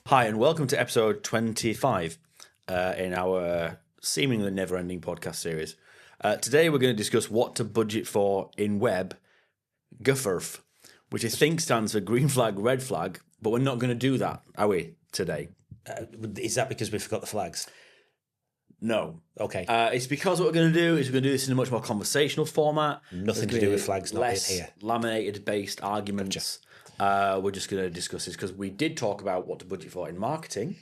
Hi, and welcome to episode 25 in our seemingly never-ending podcast series. Today we're going to discuss what to budget for in web GFRF, which I think stands for green flag, red flag, but we're not going to do that, are we, today? Is that because we forgot the flags? No. Okay. It's because what we're going to do is we're going to do this in a much more conversational format. Nothing to do with flags not in here. Laminated-based arguments. We're just going to discuss this because we did talk about what to budget for in marketing,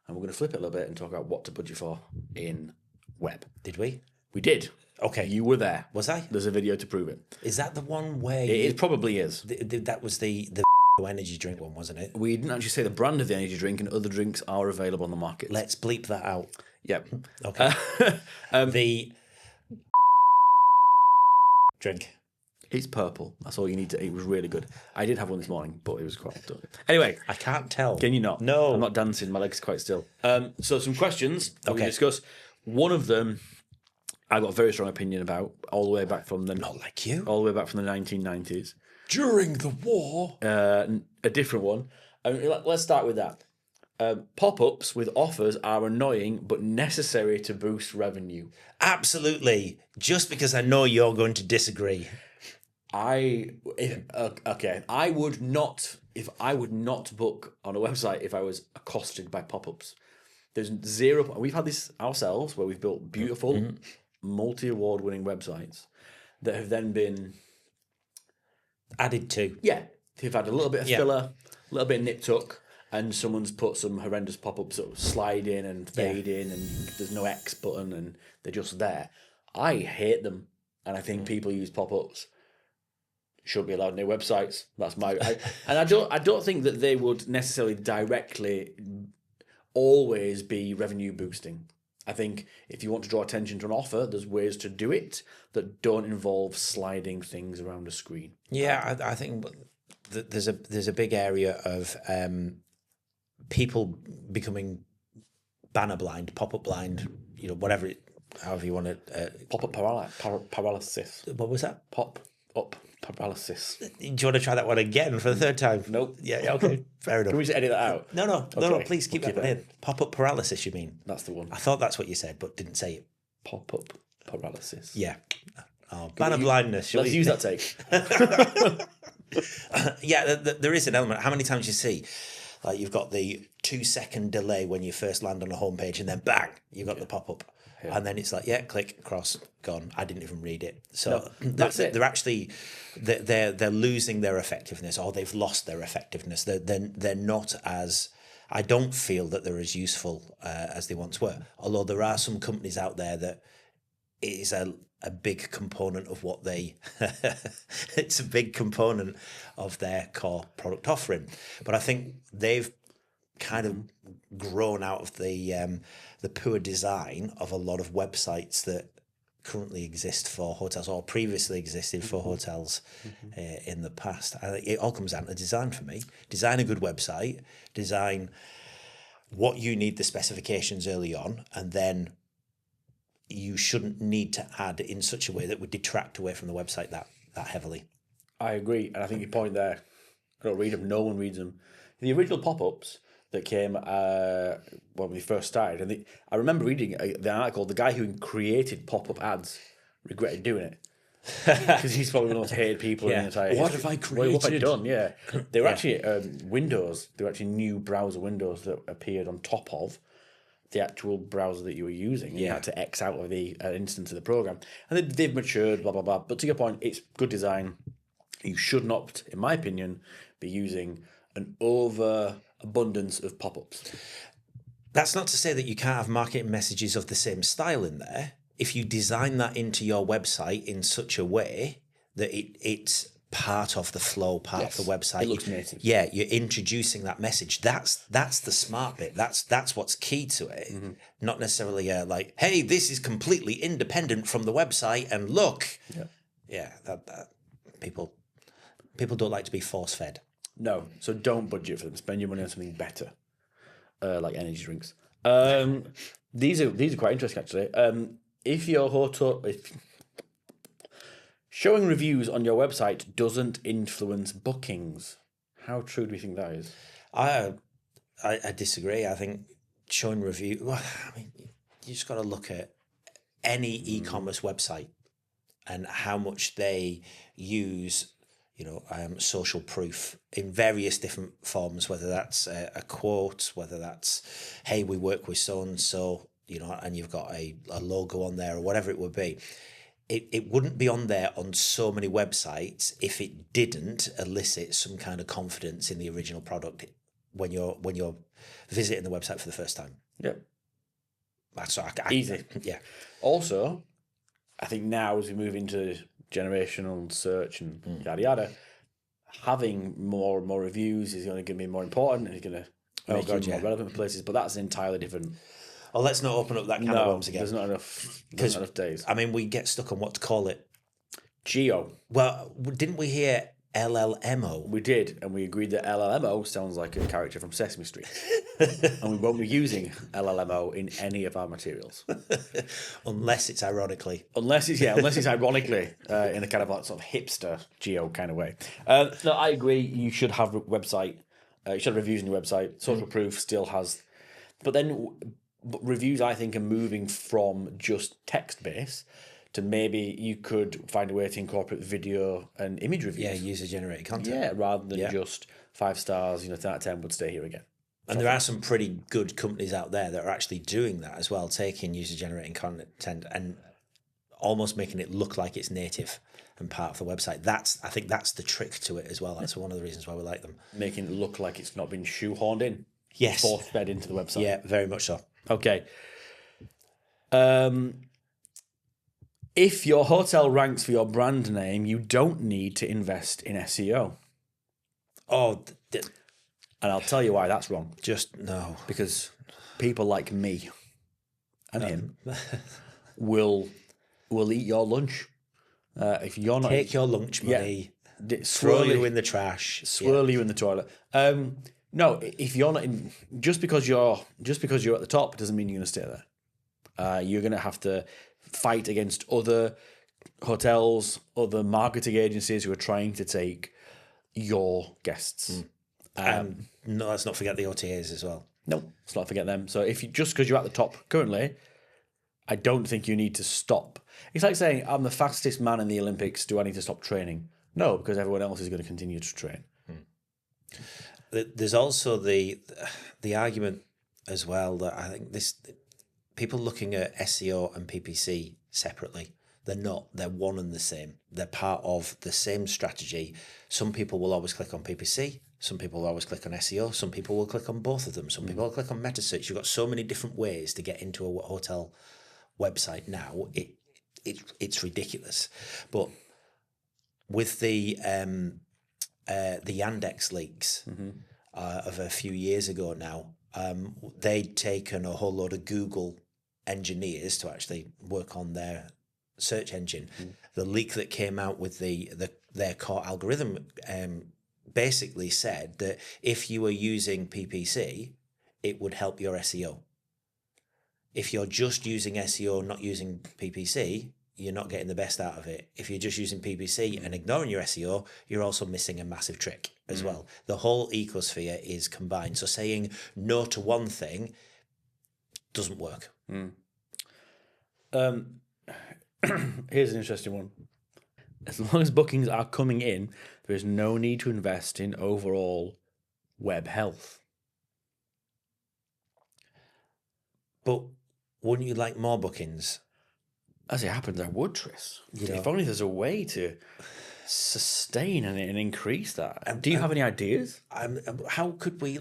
and we're going to flip it a little bit and talk about what to budget for in web. Did we? We did. Okay. You were there. Was I? There's a video to prove it. Is that the one where... It probably is. That was the energy drink one, wasn't it? We didn't actually say the brand of the energy drink, and other drinks are available on the market. Let's bleep that out. Yep. Okay. The drink. It's purple. That's all you need to eat. It was really good. I did have one this morning, but it was quite done. Anyway. I can't tell. Can you not? No. I'm not dancing. My leg's quite still. So some questions that we can discuss. One of them I got a very strong opinion about, all the way back from the... Not like you. All the way back from the 1990s. During the war. A different one. Let's start with that. Pop-ups with offers are annoying but necessary to boost revenue. Absolutely. Just because I know you're going to disagree. I would not book on a website if I was accosted by pop-ups. There's zero. We've had this ourselves where we've built beautiful, multi-award-winning websites that have then been added to. Yeah, they've had a little bit of filler, a little bit of nip-tuck, and someone's put some horrendous pop-ups that slide in and fade in, and there's no X button, and they're just there. I hate them, and I think people use pop-ups should be allowed on their websites. That's my and I don't think that they would necessarily directly always be revenue boosting. I think if you want to draw attention to an offer, there's ways to do it that don't involve sliding things around a screen. Yeah, I think there's a big area of people becoming banner blind, pop-up blind, whatever, however you want to... Pop-up paralysis. What was that? Pop-up paralysis. Do you want to try that one again for the third time? Nope. Yeah, okay, fair enough. Can we just edit that out? No, please keep that one in. Pop-up paralysis, you mean? That's the one. I thought that's what you said, but didn't say it. Pop-up paralysis. Yeah. Oh, banner blindness. Let's use that take. Yeah, there is an element. How many times you see, like, you've got the 2-second delay when you first land on a homepage, and then bang, you've got the pop-up. Yeah. And then it's like, click, cross, gone. I didn't even read it. So that's it. They're actually they're losing their effectiveness, or they've lost their effectiveness. They're not as... I don't feel that they're as useful as they once were. Although there are some companies out there that it is a big component of what they... it's a big component of their core product offering. But I think they've kind of grown out of the poor design of a lot of websites that currently exist for hotels or previously existed for hotels in the past. I think it all comes down to design for me. Design a good website, design what you need, the specifications early on, and then you shouldn't need to add in such a way that would detract away from the website that heavily. I agree, and I think your point there, I don't read them, no one reads them. The original pop-ups that came when we first started, and I remember reading the article. The guy who created pop-up ads regretted doing it because he's probably one of those hated people in the entire. What have I created? What have I done? Yeah, they were actually windows. They were actually new browser windows that appeared on top of the actual browser that you were using. You had to X out of the instance of the program, and they've matured. Blah blah blah. But to your point, it's good design. You should not, in my opinion, be using an overabundance of pop-ups. That's not to say that you can't have marketing messages of the same style in there. If you design that into your website in such a way that it's part of the flow, part of the website. It looks native. Yeah, you're introducing that message. That's the smart bit. That's what's key to it. Not necessarily like, hey, this is completely independent from the website, and look. Yeah, that people don't like to be force-fed. No, so don't budget for them. Spend your money on something better, like energy drinks. These are quite interesting, actually. If your hotel, showing reviews on your website doesn't influence bookings, how true do we think that is? I disagree. I think showing review. Well, I mean, you just got to look at any e-commerce website and how much they use, social proof in various different forms. Whether that's a quote, whether that's, hey, we work with so and so, and you've got a logo on there or whatever it would be. It wouldn't be on there on so many websites if it didn't elicit some kind of confidence in the original product when you're visiting the website for the first time. Yep. That's easy. Yeah. Also, I think now as we move into generational search and yada yada, having more and more reviews is only going to be more important and it's going to make you more relevant for places. But that's entirely different. Oh, let's not open up that can of worms again. There's not enough days. I mean, we get stuck on what to call it. Geo. Well, didn't we hear LLMO? We did, and we agreed that LLMO sounds like a character from Sesame Street. And we won't be using LLMO in any of our materials. Unless it's ironically. Unless it's ironically in a kind of like sort of hipster geo kind of way. No, I agree. You should have a website. You should have reviews on your website. Social proof still has... But then reviews, I think, are moving from just text-based to maybe you could find a way to incorporate video and image reviews. Yeah, user-generated content. Yeah, rather than just 5 stars, 10 out of 10 would stay here again. And there are some pretty good companies out there that are actually doing that as well, taking user-generated content and almost making it look like it's native and part of the website. I think that's the trick to it as well. That's one of the reasons why we like them. Making it look like it's not been shoehorned in. Yes. Force-fed into the website. Yeah, very much so. Okay. If your hotel ranks for your brand name, you don't need to invest in SEO. Oh, and I'll tell you why that's wrong. Just no. Because people like me and him will eat your lunch. If you're not take your lunch money, throw you in the trash, swirl you in the toilet. No, if you're not in, just because you're at the top doesn't mean you're going to stay there. You're going to have to fight against other hotels, other marketing agencies who are trying to take your guests. No, let's not forget the OTAs as well. No, let's not forget them. So if you just because you're at the top currently, I don't think you need to stop. It's like saying, I'm the fastest man in the Olympics. Do I need to stop training? No, because everyone else is going to continue to train. There's also the argument as well that I think people looking at SEO and PPC separately, they're not. They're one and the same. They're part of the same strategy. Some people will always click on PPC. Some people will always click on SEO. Some people will click on both of them. Some people will click on meta search. You've got so many different ways to get into a hotel website now. It's ridiculous. But with the Yandex leaks of a few years ago now, they'd taken a whole load of Google engineers to actually work on their search engine. The leak that came out with their core algorithm basically said that if you were using PPC, it would help your SEO. If you're just using SEO, not using PPC, you're not getting the best out of it. If you're just using PPC and ignoring your SEO, you're also missing a massive trick as well. The whole ecosphere is combined. So saying no to one thing doesn't work. Here's an interesting one. As long as bookings are coming in, there is no need to invest in overall web health. But wouldn't you like more bookings? As it happens, I would, Tris. If only there's a way to sustain and increase that. Do you have any ideas? How could we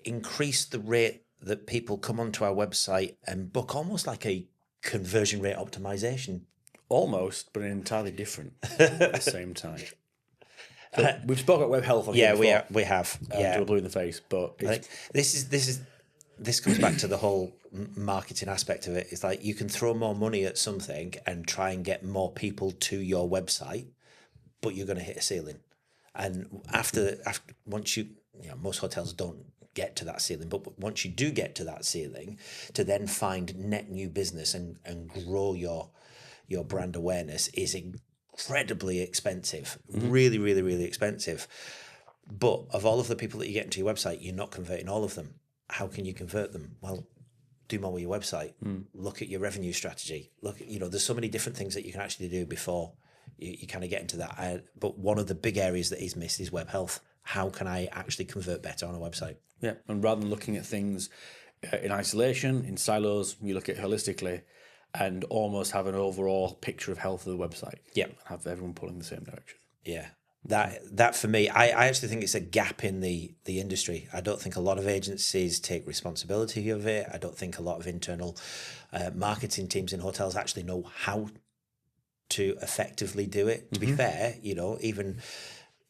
increase the rate that people come onto our website and book, almost like a conversion rate optimization? Almost, but entirely different at the same time. So we've spoken about web health on here before. we have. To a blue in the face, but this comes back to the whole marketing aspect of it. It's like you can throw more money at something and try and get more people to your website, but you're going to hit a ceiling. And after once most hotels don't get to that ceiling, but once you do get to that ceiling, to then find net new business and grow your brand awareness is incredibly expensive. Really, really, really expensive. But of all of the people that you get into your website, you're not converting all of them. how can you convert them? Well, do more with your website. Look at your revenue strategy. Look at, there's so many different things that you can actually do before you kind of get into that. But one of the big areas that is missed is web health. How can I actually convert better on a website? Yeah, and rather than looking at things in isolation, in silos, you look at it holistically and almost have an overall picture of health of the website. Yeah. And have everyone pulling the same direction. Yeah. That for me, I actually think it's a gap in the industry. I don't think a lot of agencies take responsibility of it. I don't think a lot of internal marketing teams in hotels actually know how to effectively do it. To be fair, even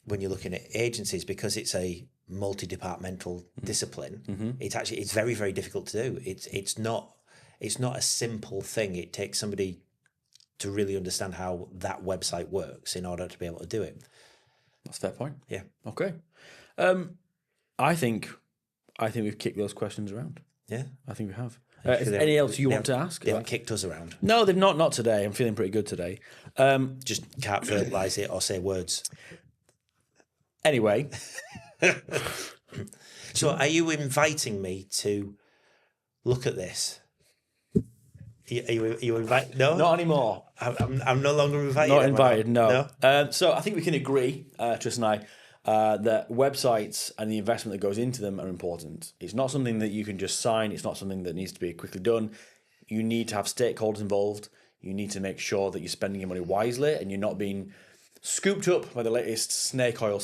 when you're looking at agencies, because it's a multi-departmental discipline, it's very, very difficult to do. It's not a simple thing. It takes somebody to really understand how that website works in order to be able to do it. That's a fair point. Yeah. Okay. I think we've kicked those questions around. Yeah. I think we have. Is there anything else you want to ask? They haven't kicked us around. No, they've not today. I'm feeling pretty good today. Just can't verbalise it or say words. Anyway. So are you inviting me to look at this? Are you invited? No? Not anymore. I'm no longer invited. Not invited, no. So I think we can agree, Tris and I, that websites and the investment that goes into them are important. It's not something that you can just sign. It's not something that needs to be quickly done. You need to have stakeholders involved. You need to make sure that you're spending your money wisely and you're not being scooped up by the latest snake oil,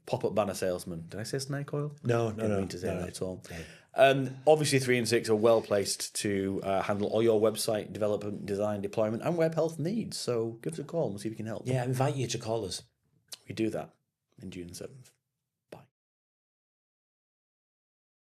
pop-up banner salesman. Did I say snake oil? No. I didn't mean to say that at all. No. Obviously, 3&6 are well placed to handle all your website development, design, deployment, and web health needs. So give us a call and we'll see if we can help. Yeah, I invite you to call us. We do that in June 7th.